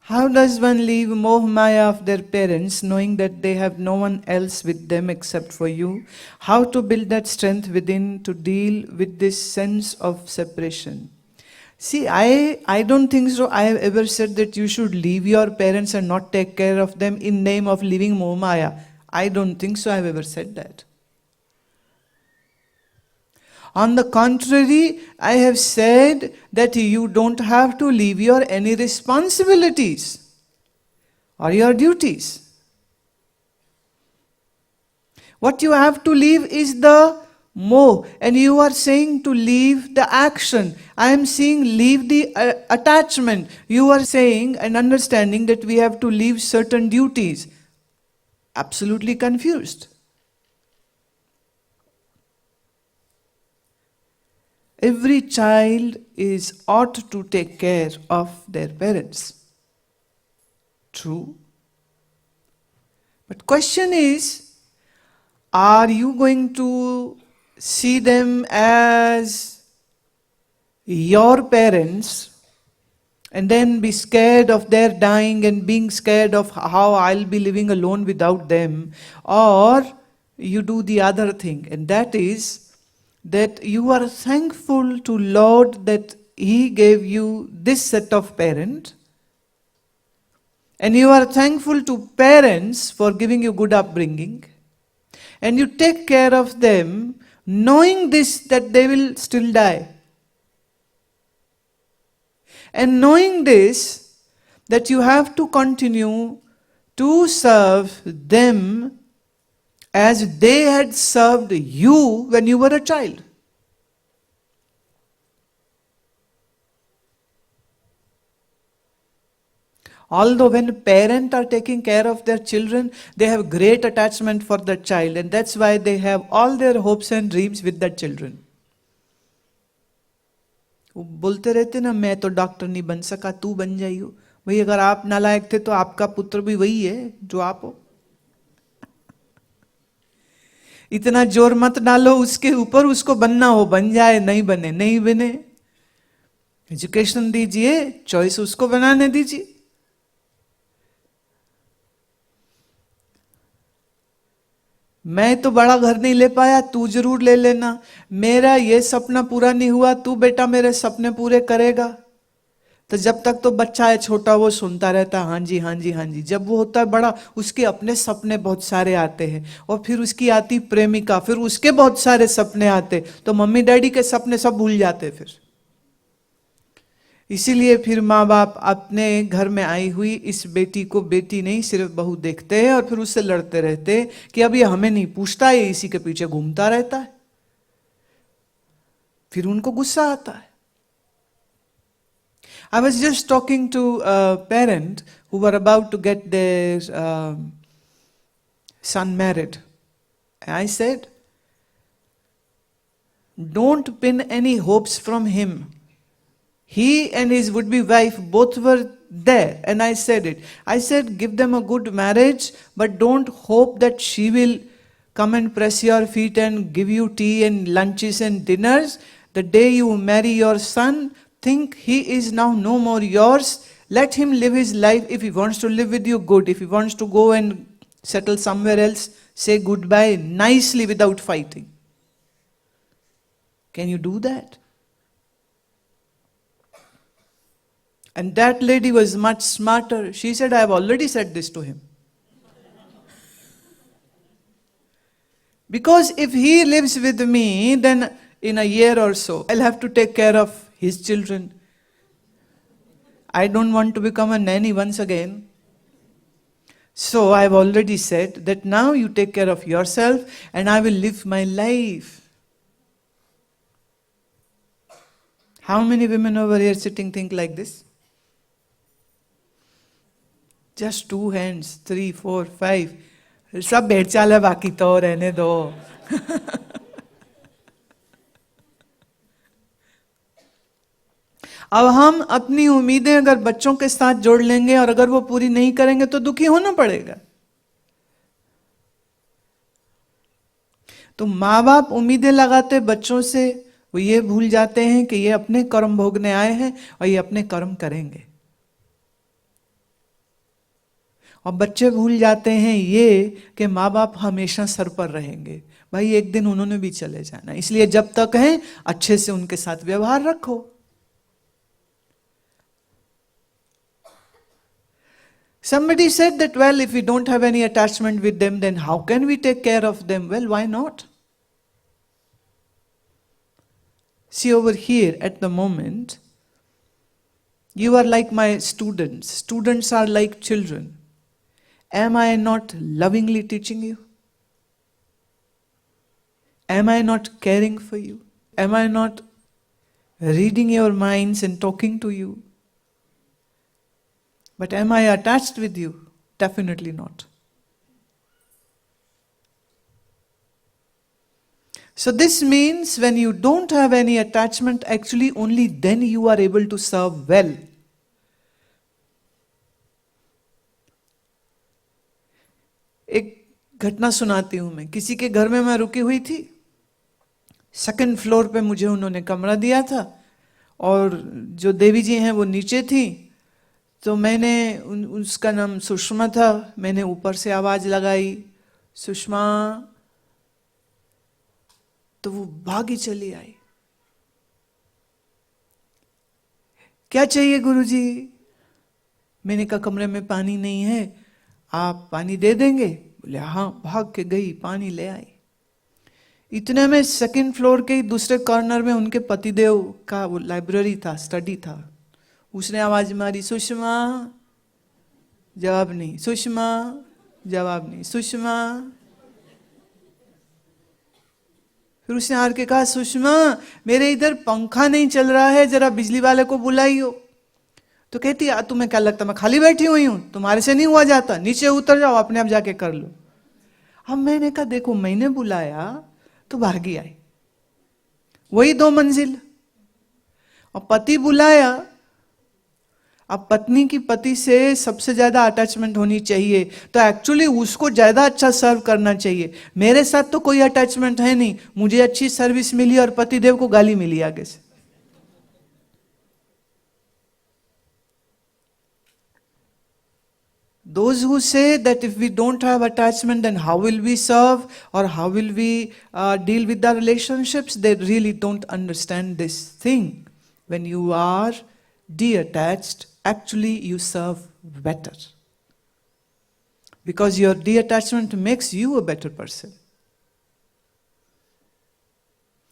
How does one leave moh maya of their parents, knowing that they have no one else with them except for you? How to build that strength within to deal with this sense of separation? See, I don't think so. I have ever said that you should leave your parents and not take care of them in name of leaving moh maya. I don't think so. I have ever said that. On the contrary, I have said that you don't have to leave your any responsibilities or your duties. What you have to leave is the moh, and you are saying to leave the action. I am saying leave the attachment. You are saying and understanding that we have to leave certain duties. Absolutely confused. Every child is ought to take care of their parents. True. But question is, are you going to see them as your parents and then be scared of their dying and being scared of how I'll be living alone without them? Or you do the other thing, and that is that you are thankful to Lord that He gave you this set of parent, and you are thankful to parents for giving you good upbringing, and you take care of them knowing this that they will still die. And knowing this, that you have to continue to serve them as they had served you when you were a child. Although when parents are taking care of their children, they have great attachment for the child, and that's why they have all their hopes and dreams with the children. वो बोलते रहते ना, मैं तो doctor नहीं बन सका, तू बन जाइयो। भाई अगर आप नालायक थे तो आपका पुत्र भी वही है जो आप हो। इतना जोर मत डालो उसके ऊपर, उसको बनना हो बन जाए, नहीं बने नहीं बने। एजुकेशन दीजिए, चॉइस उसको बनाने दीजिए। मैं तो बड़ा घर नहीं ले पाया, तू जरूर ले लेना। मेरा ये सपना पूरा नहीं हुआ, तू बेटा मेरे सपने पूरे करेगा। तो जब तक तो बच्चा है छोटा, वो सुनता रहता है हाँ जी हाँ जी हाँ जी। जब वो होता है बड़ा, उसके अपने सपने बहुत सारे आते हैं, और फिर उसकी आती प्रेमिका, फिर उसके बहुत सारे सपने आते, तो मम्मी डैडी के सपने सब भूल जाते फिर। इसीलिए फिर माँ बाप अपने घर में आई हुई इस बेटी को बेटी नहीं सिर्फ बहू देखते हैं, और फिर उससे लड़ते रहते हैं कि अब ये हमें नहीं पूछता, ये इसी के पीछे घूमता रहता है। फिर उनको गुस्सा आता है। I was just talking to a parent who were about to get their son married. I said, don't pin any hopes from him. He and his would-be wife both were there, and I said it. I said, give them a good marriage, but don't hope that she will come and press your feet and give you tea and lunches and dinners. The day you marry your son, think he is now no more yours. Let him live his life. If he wants to live with you, good. If he wants to go and settle somewhere else, say goodbye nicely without fighting. Can you do that? And that lady was much smarter. She said, I have already said this to him. Because if he lives with me, then in a year or so, I'll have to take care of his children. I don't want to become a nanny once again. So I've already said that now you take care of yourself and I will live my life. How many women over here sitting think like this? Just 2 hands, 3, 4, 5. सब भेड़ चाल है, बाकी तो रहने दो। अब हम अपनी उम्मीदें अगर बच्चों के साथ जोड़ लेंगे और अगर वो पूरी नहीं करेंगे तो दुखी होना पड़ेगा। तो माँ बाप उम्मीदें लगाते बच्चों से, वो ये भूल जाते हैं कि ये अपने कर्म भोगने आए हैं और ये अपने कर्म करेंगे। और बच्चे भूल जाते हैं ये कि माँ बाप हमेशा सर पर रहेंगे। भाई एक दिन उन्होंने भी चले जाना, इसलिए जब तक हैं अच्छे से उनके साथ व्यवहार रखो। Somebody said that, well, if we don't have any attachment with them, then how can we take care of them? Well, why not? See, over here at the moment, you are like my students. Students are like children. Am I not lovingly teaching you? Am I not caring for you? Am I not reading your minds and talking to you? But am I attached with you? Definitely not. So this means when you don't have any attachment, actually only then you are able to serve well. एक घटना सुनाती हूं मैं। किसी के घर में मैं रुकी हुई थी, 2nd फ्लोर पे मुझे उन्होंने कमरा दिया था और जो देवी जी हैं वो नीचे थी। तो मैंने उसका नाम सुषमा था, मैंने ऊपर से आवाज लगाई, सुषमा, तो वो भागी चली आई। क्या चाहिए गुरुजी? मैंने कहा कमरे में पानी नहीं है, आप पानी दे देंगे? बोले हाँ। भाग के गई, पानी ले आई। इतने में 2nd फ्लोर के दूसरे कॉर्नर में उनके पतिदेव का वो लाइब्रेरी था, स्टडी था। उसने आवाज मारी, सुषमा, जवाब नहीं, सुषमा, जवाब नहीं, सुषमा। फिर उसने आर के कहा, सुषमा, मेरे इधर पंखा नहीं चल रहा है, जरा बिजली वाले को बुलाइयो। तो कहती है, तुम्हें क्या लगता मैं खाली बैठी हुई हूं? तुम्हारे से नहीं हुआ जाता, नीचे उतर जाओ, अपने आप जाके कर लो। अब मैंने कहा देखो, मैंने बुलाया तो भागी आई, वही 2 मंजिल, और पति बुलाया। अब पत्नी की पति से सबसे ज्यादा अटैचमेंट होनी चाहिए, तो एक्चुअली उसको ज्यादा अच्छा सर्व करना चाहिए। मेरे साथ तो कोई अटैचमेंट है नहीं, मुझे अच्छी सर्विस मिली और पतिदेव को गाली मिली आगे से। Those who say that if we don't have attachment, then how will we serve or how will we deal with our relationships? They really don't understand this thing. When you are detached, actually you serve better. Because your detachment makes you a better person.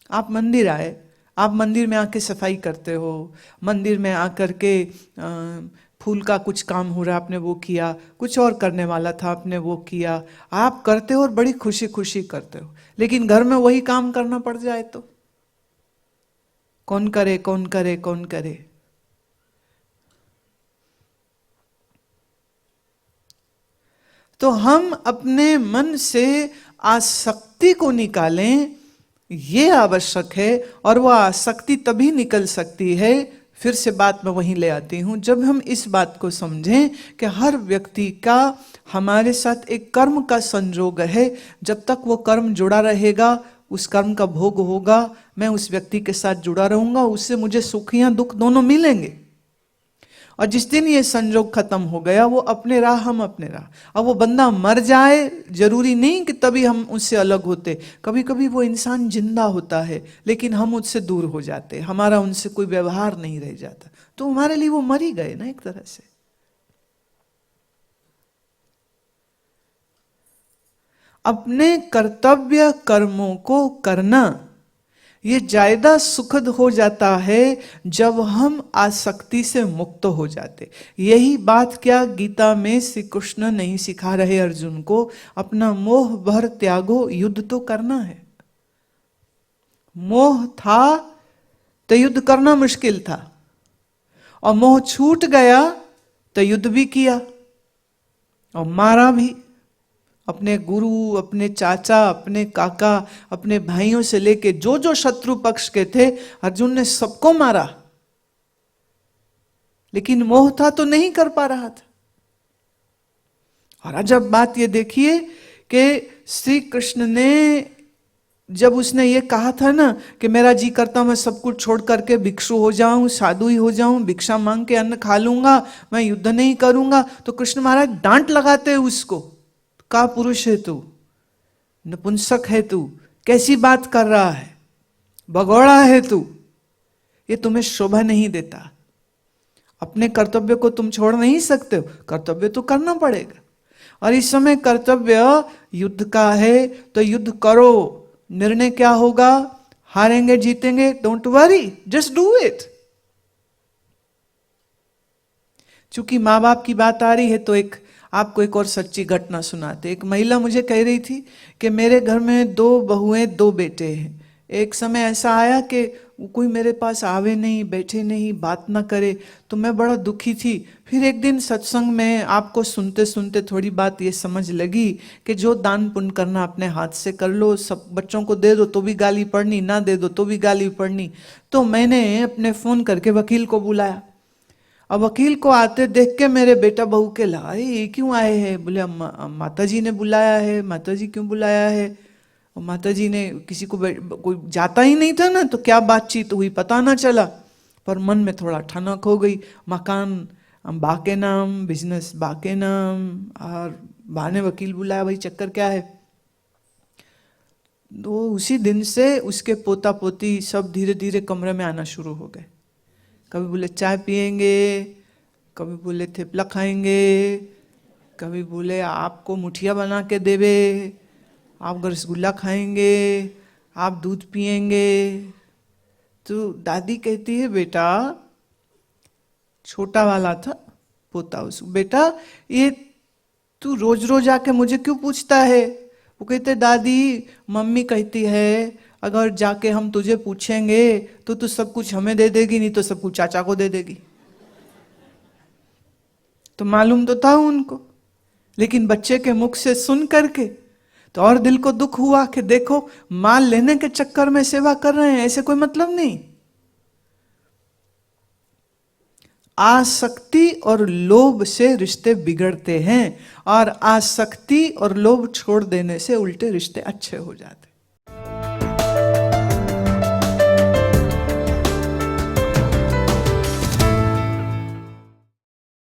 आप मंदिर आए, आप मंदिर में आके सफाई करते हो, मंदिर में आकर के फूल का कुछ काम हो रहा, आपने वो किया, कुछ और करने वाला था, आपने वो किया, आप करते हो और बड़ी खुशी खुशी करते हो। लेकिन घर में वही काम करना पड़ जाए तो कौन करे, कौन करे, कौन करे? तो हम अपने मन से आसक्ति को निकालें, ये आवश्यक है। और वह आसक्ति तभी निकल सकती है, फिर से बात मैं वहीं ले आती हूं, जब हम इस बात को समझें कि हर व्यक्ति का हमारे साथ एक कर्म का संजोग है। जब तक वो कर्म जुड़ा रहेगा, उस कर्म का भोग होगा, मैं उस व्यक्ति के साथ जुड़ा रहूंगा, उससे मुझे सुख या दुख दोनों मिलेंगे। और जिस दिन ये संजोग खत्म हो गया, वो अपने राह, हम अपने राह। अब वो बंदा मर जाए, जरूरी नहीं कि तभी हम उससे अलग होते। कभी कभी वो इंसान जिंदा होता है लेकिन हम उससे दूर हो जाते, हमारा उनसे कोई व्यवहार नहीं रह जाता, तो हमारे लिए वो मर ही गए ना एक तरह से। अपने कर्तव्य कर्मों को करना ये ज्यादा सुखद हो जाता है जब हम आसक्ति से मुक्त हो जाते। यही बात क्या गीता में श्री कृष्ण नहीं सिखा रहे अर्जुन को? अपना मोह भर त्यागो, युद्ध तो करना है। मोह था तो युद्ध करना मुश्किल था, और मोह छूट गया तो युद्ध भी किया और मारा भी। अपने गुरु, अपने चाचा, अपने काका, अपने भाइयों से लेके जो जो शत्रु पक्ष के थे, अर्जुन ने सबको मारा। लेकिन मोह था तो नहीं कर पा रहा था। और अजब बात ये देखिए कि श्री कृष्ण ने जब उसने ये कहा था ना कि मेरा जी करता मैं सब कुछ छोड़ करके भिक्षु हो जाऊं, साधु ही हो जाऊं, भिक्षा मांग के अन्न खा लूंगा, मैं युद्ध नहीं करूंगा, तो कृष्ण महाराज डांट लगाते उसको, का पुरुष है तू, नपुंसक है तू, कैसी बात कर रहा है, भगोड़ा है तू, ये तुम्हें शोभा नहीं देता, अपने कर्तव्य को तुम छोड़ नहीं सकते हो, कर्तव्य तो करना पड़ेगा। और इस समय कर्तव्य युद्ध का है तो युद्ध करो, निर्णय क्या होगा, हारेंगे जीतेंगे, don't worry, just do it. चूंकि माँ बाप की बात आ रही है तो आपको एक और सच्ची घटना सुनाते। एक महिला मुझे कह रही थी कि मेरे घर में 2 बहुएं 2 बेटे हैं। एक समय ऐसा आया कि कोई मेरे पास आवे नहीं, बैठे नहीं, बात ना करे, तो मैं बड़ा दुखी थी। फिर एक दिन सत्संग में आपको सुनते सुनते थोड़ी बात ये समझ लगी कि जो दान पुण्य करना अपने हाथ से कर लो, सब बच्चों को दे दो तो भी गाली पड़नी, ना दे दो तो भी गाली पड़नी। तो मैंने अपने फोन करके वकील को बुलाया। अब वकील को आते देख के मेरे बेटा बहू के लाए, ये क्यों आए हैं? बोले माता जी ने बुलाया है। माता जी क्यों बुलाया है? और माता जी ने किसी को, कोई जाता ही नहीं था ना, तो क्या बातचीत हुई पता ना चला, पर मन में थोड़ा ठनक हो गई। मकान बा के नाम, बिजनेस बा के नाम, और बा ने वकील बुलाया, भाई चक्कर क्या है? तो उसी दिन से उसके पोता पोती सब धीरे धीरे कमरे में आना शुरू हो गए। कभी बोले चाय पिएंगे, कभी बोले थेपला खाएंगे, कभी बोले आपको मुठिया बना के देवे, आप रसगुल्ला खाएंगे, आप दूध पिएंगे। तो दादी कहती है, बेटा, छोटा वाला था पोता, उसको, बेटा ये तू रोज रोज आके मुझे क्यों पूछता है? वो कहते, दादी मम्मी कहती है अगर जाके हम तुझे पूछेंगे तो तू सब कुछ हमें दे देगी, नहीं तो सब कुछ चाचा को दे देगी। तो मालूम तो था उनको, लेकिन बच्चे के मुख से सुन करके तो और दिल को दुख हुआ कि देखो माल लेने के चक्कर में सेवा कर रहे हैं, ऐसे कोई मतलब नहीं। आसक्ति और लोभ से रिश्ते बिगड़ते हैं, और आसक्ति और लोभ छोड़ देने से उल्टे रिश्ते अच्छे हो जाते हैं।